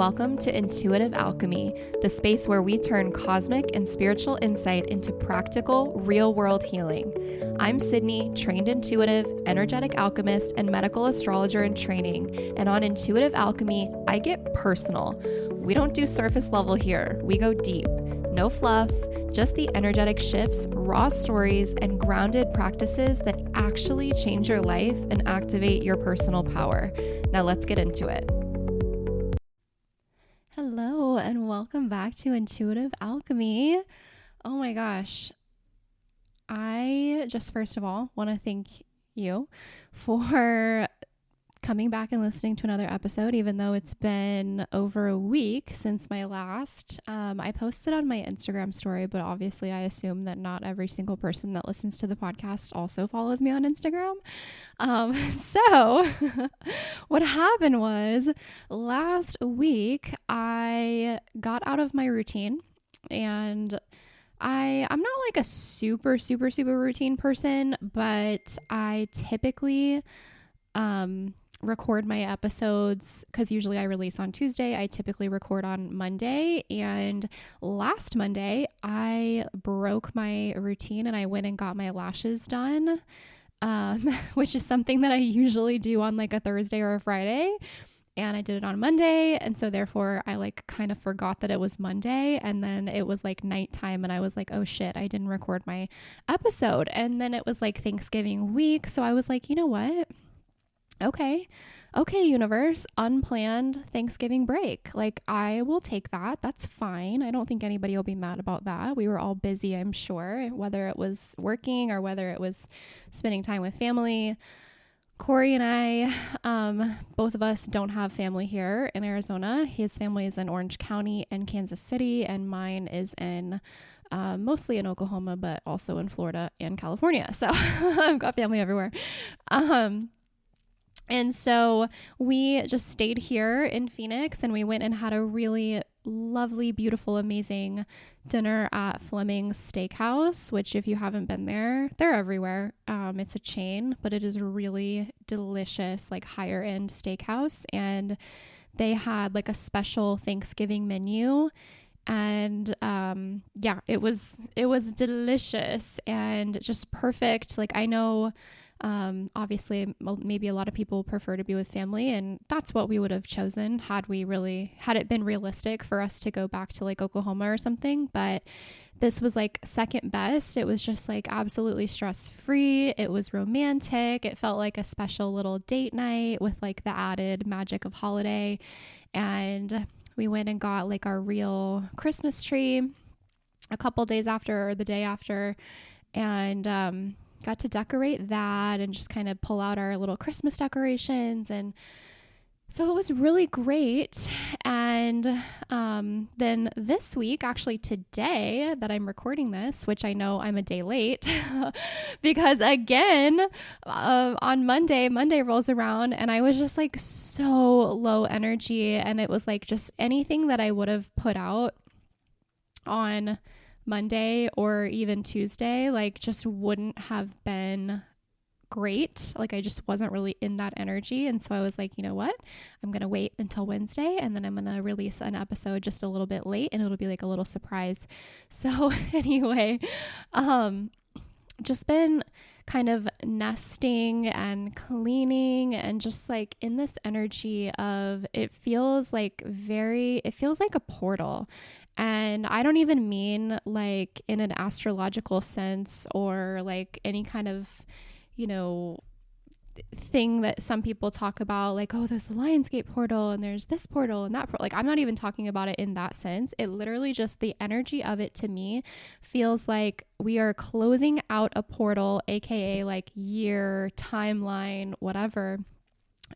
Welcome to Intuitive Alchemy, the space where we turn cosmic and spiritual insight into practical, real-world healing. I'm Sydney, trained intuitive, energetic alchemist, and medical astrologer in training. And on Intuitive Alchemy, I get personal. We don't do surface level here. We go deep. No fluff, just the energetic shifts, raw stories, and grounded practices that actually change your life and activate your personal power. Now let's get into it. Hello, and welcome back to Intuitive Alchemy. Oh my gosh. I just first of all want to thank you for coming back and listening to another episode, even though it's been over a week since my last. I posted on my Instagram story, but obviously I assume that not every single person that listens to the podcast also follows me on Instagram. So what happened was last week I got out of my routine, and I'm not like a super routine person, but I typically record my episodes because usually I release on Tuesday. I typically record on Monday, and last Monday I broke my routine and I went and got my lashes done, which is something that I usually do on like a Thursday or a Friday. And I did it on Monday. And so therefore I like kind of forgot that it was Monday. And then it was like nighttime and I was like, oh shit, I didn't record my episode. And then it was like Thanksgiving week. So I was like, you know what? Okay, universe, unplanned Thanksgiving break. Like, I will take that. That's fine. I don't think anybody will be mad about that. We were all busy, I'm sure, whether it was working or whether it was spending time with family. Corey and I, both of us don't have family here in Arizona. His family is in Orange County and Kansas City, and mine is in mostly in Oklahoma, but also in Florida and California. So I've got family everywhere. And so we just stayed here in Phoenix, and we went and had a really lovely, beautiful, amazing dinner at Fleming's Steakhouse, which if you haven't been there, they're everywhere. It's a chain, but it is a really delicious, like higher end steakhouse. And they had like a special Thanksgiving menu. And it was delicious and just perfect. Like, I know obviously maybe a lot of people prefer to be with family, and that's what we would have chosen had it been realistic for us to go back to like Oklahoma or something. But this was like second best. It was just like absolutely stress free. It was romantic. It felt like a special little date night with like the added magic of holiday. And we went and got like our real Christmas tree a couple days after, or the day after, and got to decorate that and just kind of pull out our little Christmas decorations. And so it was really great. And then this week, actually today that I'm recording this, which I know I'm a day late because again, on Monday rolls around and I was just like so low energy. And it was like just anything that I would have put out on Monday or even Tuesday, like just wouldn't have been great. Like, I just wasn't really in that energy. And so I was like, you know what? I'm going to wait until Wednesday, and then I'm going to release an episode just a little bit late, and it'll be like a little surprise. So anyway, just been kind of nesting and cleaning and just like in this energy of it feels like a portal. And I don't even mean like in an astrological sense or like any kind of, thing that some people talk about, like, oh, there's the Lionsgate portal and there's this portal and that portal. Like, I'm not even talking about it in that sense. It literally just, the energy of it to me feels like we are closing out a portal, aka like year, timeline, whatever.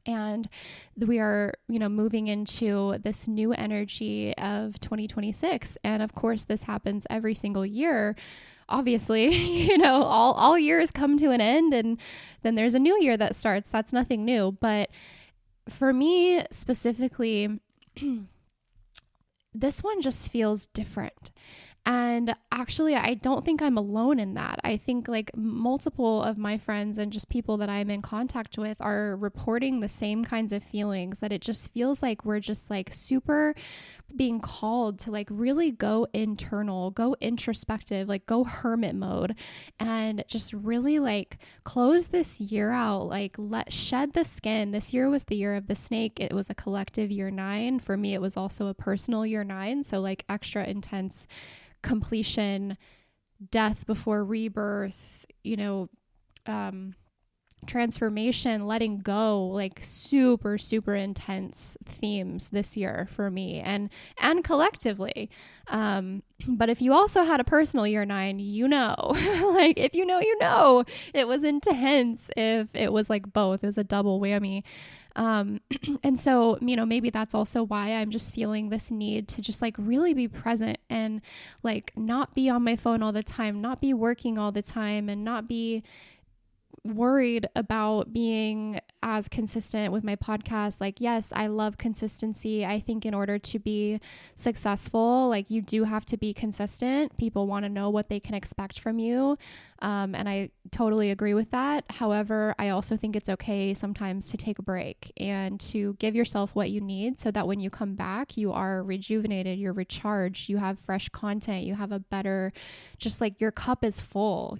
And we are, moving into this new energy of 2026. And of course, this happens every single year. Obviously, all years come to an end, and then there's a new year that starts. That's nothing new. But for me specifically, this one just feels different. And actually, I don't think I'm alone in that. I think like multiple of my friends and just people that I'm in contact with are reporting the same kinds of feelings, that it just feels like we're just like super being called to like really go internal, go introspective, like go hermit mode, and just really like close this year out, like let shed the skin. This year was the year of the snake. It was a collective year 9. For me, it was also a personal year 9. So like extra intense completion, death before rebirth, transformation, letting go, like super, super intense themes this year for me and collectively. But if you also had a personal year 9, like if it was intense. If it was like both, it was a double whammy. And so, maybe that's also why I'm just feeling this need to just like really be present and like not be on my phone all the time, not be working all the time, and not be worried about being as consistent with my podcast. Like, yes, I love consistency. I think in order to be successful, like you do have to be consistent. People want to know what they can expect from you. And I totally agree with that. However, I also think it's okay sometimes to take a break and to give yourself what you need so that when you come back, you are rejuvenated, you're recharged, you have fresh content, you have a better, just like your cup is full,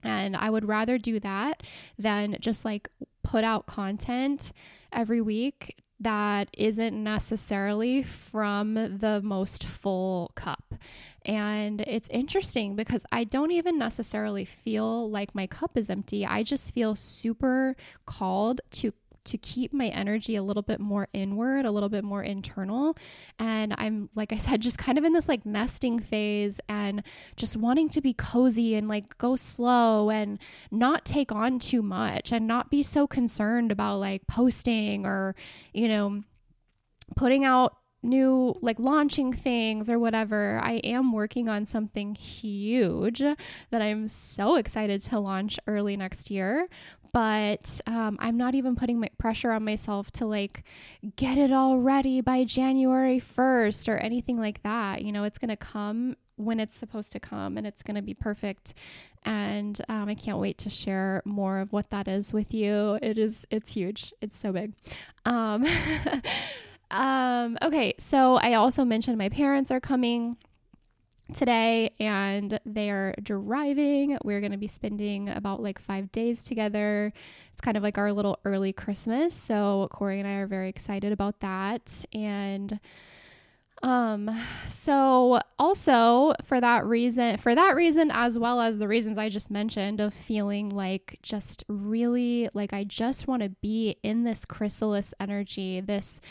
And I would rather do that than just like put out content every week that isn't necessarily from the most full cup. And it's interesting because I don't even necessarily feel like my cup is empty. I just feel super called to keep my energy a little bit more inward, a little bit more internal. And I'm, like I said, just kind of in this like nesting phase and just wanting to be cozy and like go slow and not take on too much and not be so concerned about like posting or, putting out new, like launching things or whatever. I am working on something huge that I'm so excited to launch early next year. But I'm not even putting my pressure on myself to like get it all ready by January 1st or anything like that. It's going to come when it's supposed to come, and it's going to be perfect. And I can't wait to share more of what that is with you. It's huge. It's so big. Okay. So I also mentioned my parents are coming today and they're driving. We're going to be spending about like 5 days together. It's kind of like our little early Christmas. So Corey and I are very excited about that. And so also for that reason, as well as the reasons I just mentioned of feeling like just really like I just want to be in this chrysalis energy, this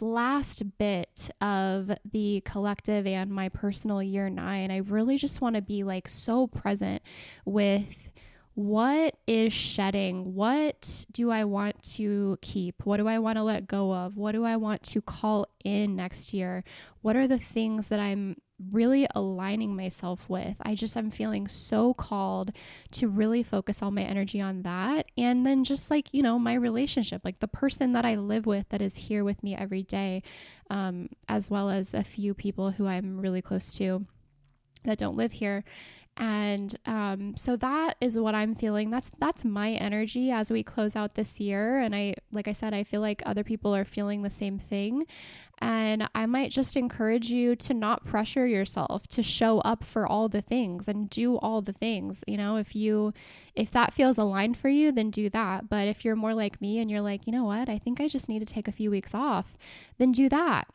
last bit of the collective and my personal year 9, I really just want to be like so present with what is shedding? What do I want to keep? What do I want to let go of? What do I want to call in next year? What are the things that I'm really aligning myself with? I'm feeling so called to really focus all my energy on that. And then just like, my relationship, like the person that I live with that is here with me every day, as well as a few people who I'm really close to that don't live here. And so that is what I'm feeling. That's my energy as we close out this year. And like I said, I feel like other people are feeling the same thing. And I might just encourage you to not pressure yourself to show up for all the things and do all the things. If that feels aligned for you, then do that. But if you're more like me and you're like, you know what, I think I just need to take a few weeks off, then do that.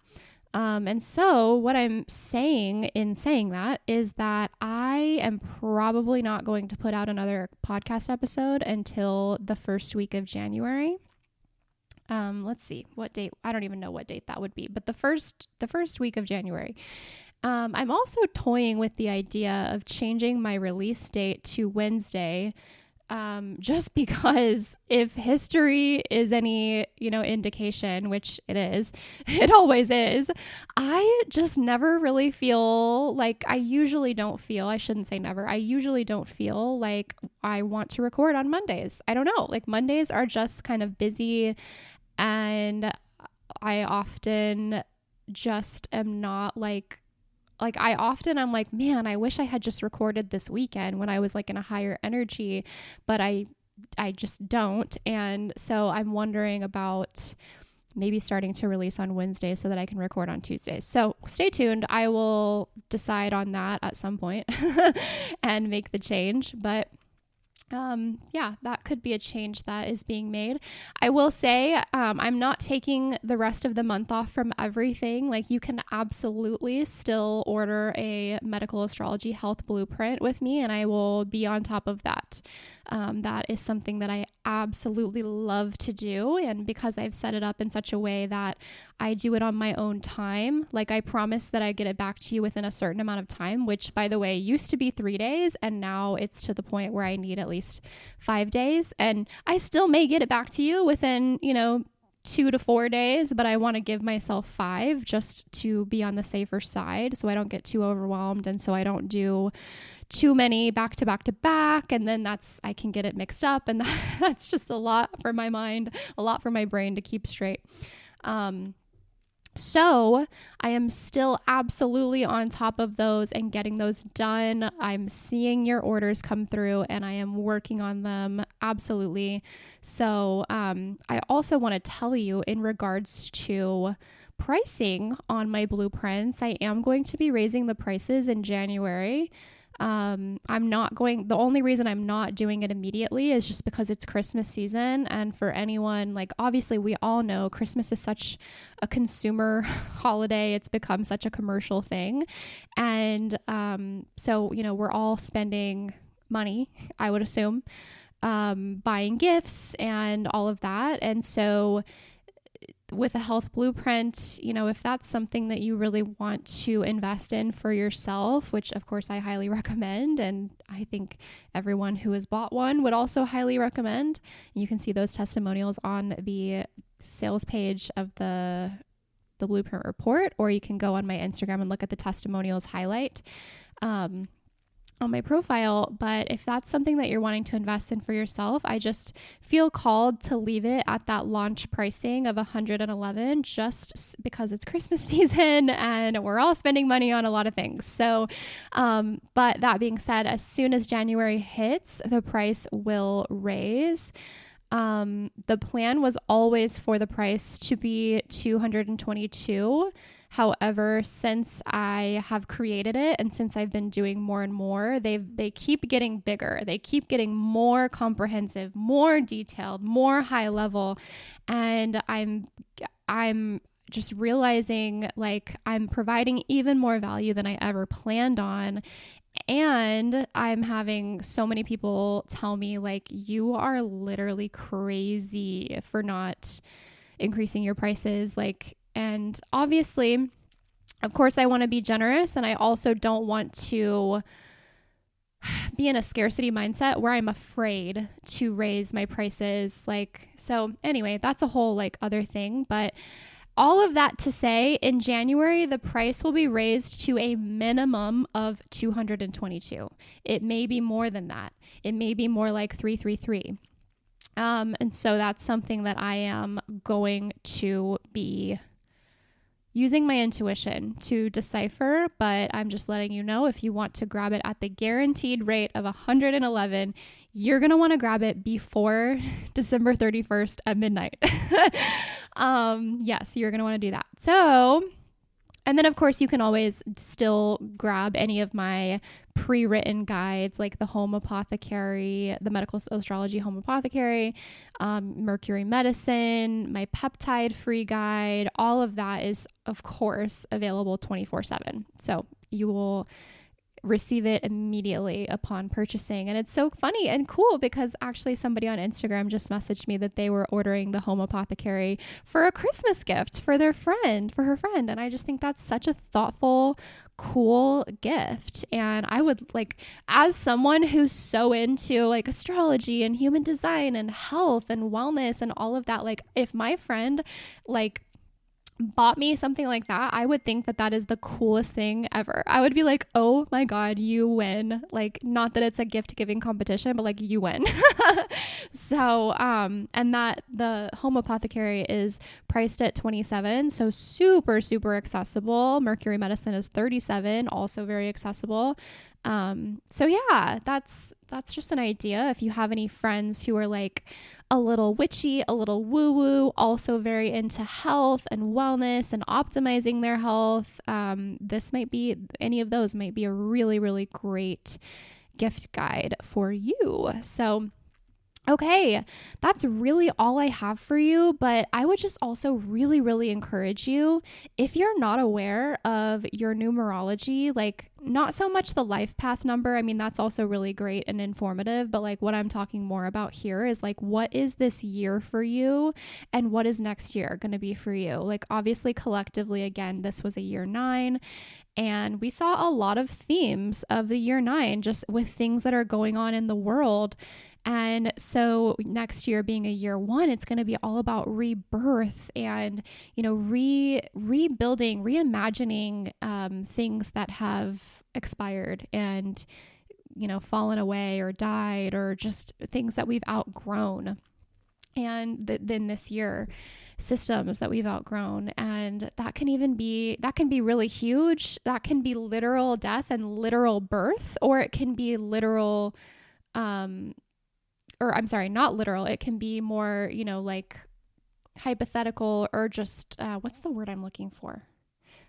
And so what I'm saying in saying that is that I am probably not going to put out another podcast episode until the first week of January. Let's see what date. I don't even know what date that would be, but the first week of January. I'm also toying with the idea of changing my release date to Wednesday. Just because if history is any, indication, which it is, it always is, I just never really feel like I usually don't feel like I want to record on Mondays. I don't know, like Mondays are just kind of busy and I often just am not like like I'm like, man, I wish I had just recorded this weekend when I was like in a higher energy, but I just don't. And so I'm wondering about maybe starting to release on Wednesday so that I can record on Tuesdays. So stay tuned. I will decide on that at some point and make the change. But yeah, that could be a change that is being made. I will say, I'm not taking the rest of the month off from everything. Like, you can absolutely still order a medical astrology health blueprint with me, and I will be on top of that. That is something that I absolutely love to do. And because I've set it up in such a way that I do it on my own time, like I promise that I get it back to you within a certain amount of time, which, by the way, used to be 3 days. And now it's to the point where I need at least 5 days. And I still may get it back to you within, 2 to 4 days, but I want to give myself 5 just to be on the safer side so I don't get too overwhelmed, and so I don't do too many back to back to back, and then I can get it mixed up, and that's just a lot for my mind, a lot for my brain to keep straight. So I am still absolutely on top of those and getting those done. I'm seeing your orders come through and I am working on them. Absolutely. So I also want to tell you, in regards to pricing on my blueprints, I am going to be raising the prices in January. The only reason I'm not doing it immediately is just because it's Christmas season. And for anyone, like, obviously we all know Christmas is such a consumer holiday. It's become such a commercial thing. And, so, we're all spending money, I would assume, buying gifts and all of that. And so with a health blueprint, if that's something that you really want to invest in for yourself, which of course I highly recommend, and I think everyone who has bought one would also highly recommend. You can see those testimonials on the sales page of the blueprint report, or you can go on my Instagram and look at the testimonials highlight on my profile. But if that's something that you're wanting to invest in for yourself, I just feel called to leave it at that launch pricing of $111, just because it's Christmas season and we're all spending money on a lot of things. So, but that being said, as soon as January hits, the price will raise. The plan was always for the price to be $222. However, since I have created it and since I've been doing more and more, they keep getting bigger. They keep getting more comprehensive, more detailed, more high level. And I'm just realizing, like, I'm providing even more value than I ever planned on. And I'm having so many people tell me, like, you are literally crazy for not increasing your prices. Like, and obviously, of course, I want to be generous, and I also don't want to be in a scarcity mindset where I'm afraid to raise my prices. Like, so anyway, that's a whole like other thing. But all of that to say, in January, the price will be raised to a minimum of $222. It may be more than that. It may be more like $333. And so that's something that I am going to be using my intuition to decipher, but I'm just letting you know, if you want to grab it at the guaranteed rate of $111, you're going to want to grab it before December 31st at midnight. Yes, you're going to want to do that. So, and then of course you can always still grab any of my pre-written guides, like the Home Apothecary, the Medical Astrology Home Apothecary, Mercury Medicine, my peptide free guide. All of that is, of course, available 24/7. So you will receive it immediately upon purchasing. And it's so funny and cool because actually somebody on Instagram just messaged me that they were ordering the Home Apothecary for a Christmas gift for her friend. And I just think that's such a thoughtful, cool gift. And I would, like, as someone who's so into like astrology and human design and health and wellness and all of that, like, if my friend like bought me something like that, I would think that that is the coolest thing ever. I would be like, oh my God, you win. Like, not that it's a gift giving competition, but like, you win. So, and that the home apothecary is priced at 27. So super, super accessible. Mercury medicine is 37, also very accessible. So yeah, that's just an idea. If you have any friends who are like a little witchy, a little woo woo, also very into health and wellness and optimizing their health, this might be, any of those might be a really, really great gift guide for you. So okay, that's really all I have for you, but I would just also really, really encourage you, if you're not aware of your numerology, like not so much the life path number, I mean, that's also really great and informative, but like what I'm talking more about here is like, what is this year for you and what is next year going to be for you? Like, obviously, collectively, again, this was a year 9. And we saw a lot of themes of the year 9 just with things that are going on in the world. And so next year being a year 1, it's going to be all about rebirth and, you know, rebuilding, reimagining things that have expired and, you know, fallen away or died, or just things that we've outgrown. And then this year, systems that we've outgrown. And that can be really huge. That can be literal death and literal birth, or it can be literal, or I'm sorry, not literal. It can be more, you know, like hypothetical, or just, what's the word I'm looking for?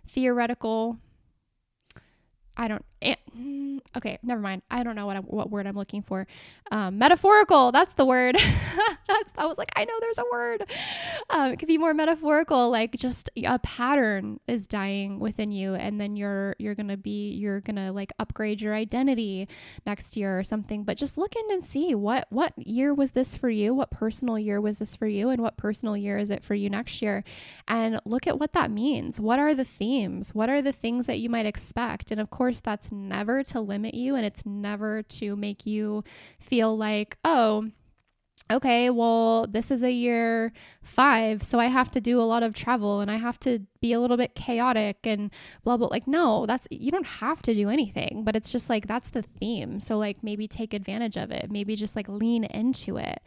Theoretical. Okay, never mind. I don't know what word I'm looking for. Metaphorical. That's the word. I was like, I know there's a word. It could be more metaphorical, like just a pattern is dying within you, and then you're gonna like upgrade your identity next year or something. But just look in and see what year was this for you, what personal year was this for you, and what personal year is it for you next year, and look at what that means. What are the themes? What are the things that you might expect? And of course, that's never to limit you, and it's never to make you feel like, oh, okay, well, this is a year 5, so I have to do a lot of travel and I have to be a little bit chaotic and blah, blah. Like, no, you don't have to do anything, but it's just like, that's the theme. So like, maybe take advantage of it. Maybe just like lean into it.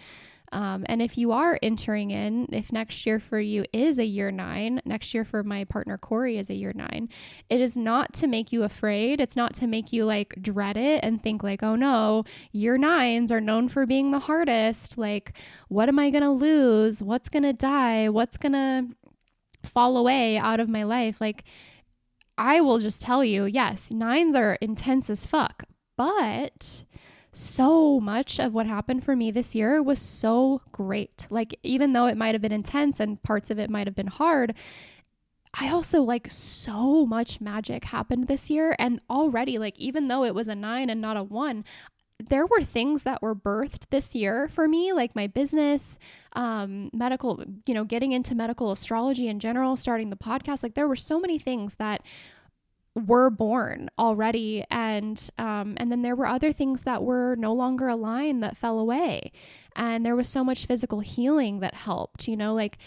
And if you are entering in, if next year for you is a year 9, next year for my partner Corey is a year 9, it is not to make you afraid. It's not to make you like dread it and think like, oh no, year 9s are known for being the hardest. Like, what am I going to lose? What's going to die? What's going to fall away out of my life? Like, I will just tell you, yes, 9s are intense as fuck, but so much of what happened for me this year was so great. Like, even though it might have been intense and parts of it might have been hard, I also like so much magic happened this year. And already, like, even though it was a 9 and not a 1, there were things that were birthed this year for me, like my business, medical, you know, getting into medical astrology in general, starting the podcast. Like, there were so many things that were born already, and then there were other things that were no longer aligned that fell away, and there was so much physical healing that helped, you know. Like,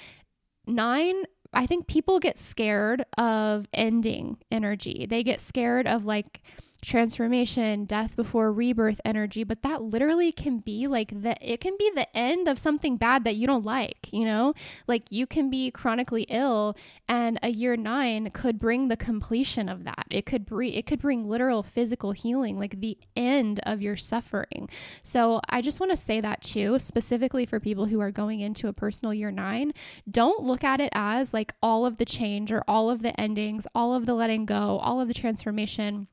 9, I think people get scared of ending energy. They get scared of like transformation, death before rebirth energy, but that literally can be like it can be the end of something bad that you don't like, you know? Like, you can be chronically ill and a year 9 could bring the completion of that. It could bring literal physical healing, like the end of your suffering. So I just want to say that too, specifically for people who are going into a personal year 9. Don't look at it as like all of the change or all of the endings, all of the letting go, all of the transformation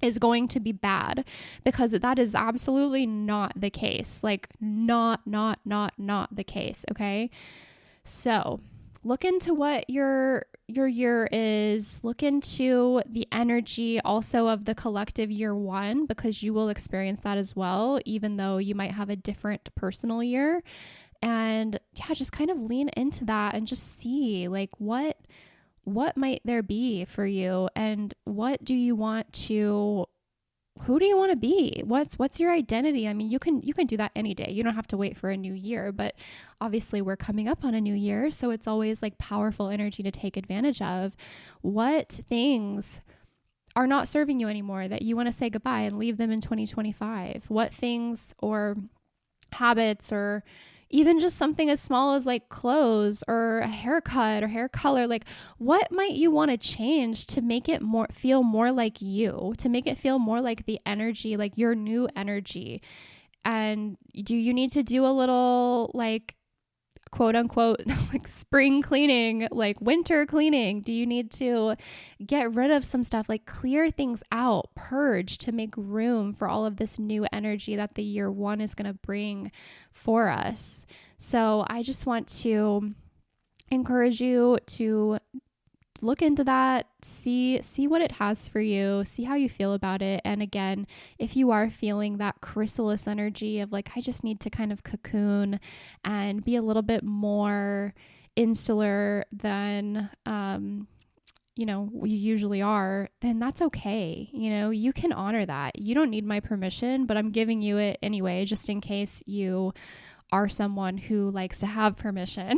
is going to be bad, because that is absolutely not the case. Like, not the case. Okay. So look into what your year is. Look into the energy also of the collective year 1, because you will experience that as well, even though you might have a different personal year. And yeah, just kind of lean into that and just see like what might there be for you, and what do you want to who do you want to be? What's your identity? I mean, you can do that any day. You don't have to wait for a new year, but obviously we're coming up on a new year, so it's always like powerful energy to take advantage of. What things are not serving you anymore that you want to say goodbye and leave them in 2025? What things or habits, or even just something as small as like clothes or a haircut or hair color, like what might you want to change to make it feel more like you, to make it feel more like the energy, like your new energy? And do you need to do a little like quote unquote like spring cleaning, like winter cleaning? Do you need to get rid of some stuff, like clear things out, purge, to make room for all of this new energy that the year one is going to bring for us? So I just want to encourage you to look into that, see what it has for you, see how you feel about it. And again, if you are feeling that chrysalis energy of like, I just need to kind of cocoon and be a little bit more insular than, we usually are, then that's okay. You can honor that. You don't need my permission, but I'm giving you it anyway, just in case you are someone who likes to have permission.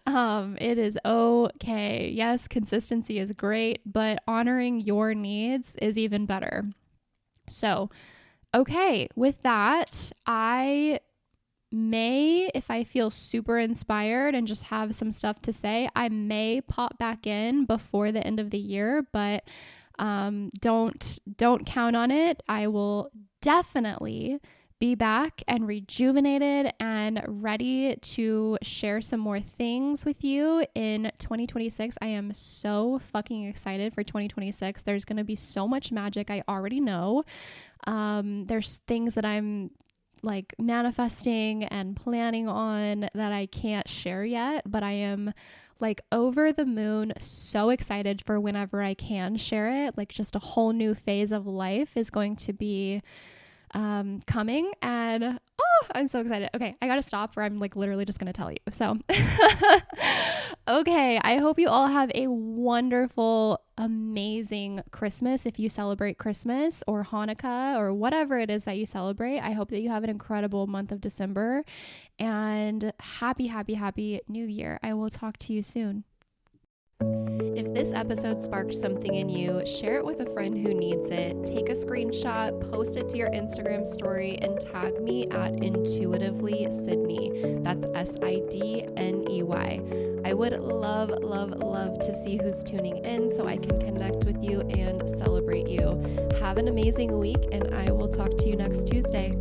It is okay. Yes, consistency is great, but honoring your needs is even better. So, okay, with that, I may, if I feel super inspired and just have some stuff to say, I may pop back in before the end of the year, but don't count on it. I will definitely be back and rejuvenated and ready to share some more things with you in 2026. I am so fucking excited for 2026. There's going to be so much magic. I already know. There's things that I'm like manifesting and planning on that I can't share yet, but I am like over the moon, so excited for whenever I can share it. Like just a whole new phase of life is going to be coming, and I'm so excited. Okay, I gotta stop, or I'm like literally just gonna tell you. So okay, I hope you all have a wonderful, amazing Christmas. If you celebrate Christmas or Hanukkah or whatever it is that you celebrate, I hope that you have an incredible month of December, and happy new year. I will talk to you soon. If this episode sparked something in you, share it with a friend who needs it. Take a screenshot, post it to your Instagram story, and tag me at Intuitively Sydney. That's SIDNEY. I would love to see who's tuning in so I can connect with you and celebrate you. Have an amazing week, and I will talk to you next Tuesday.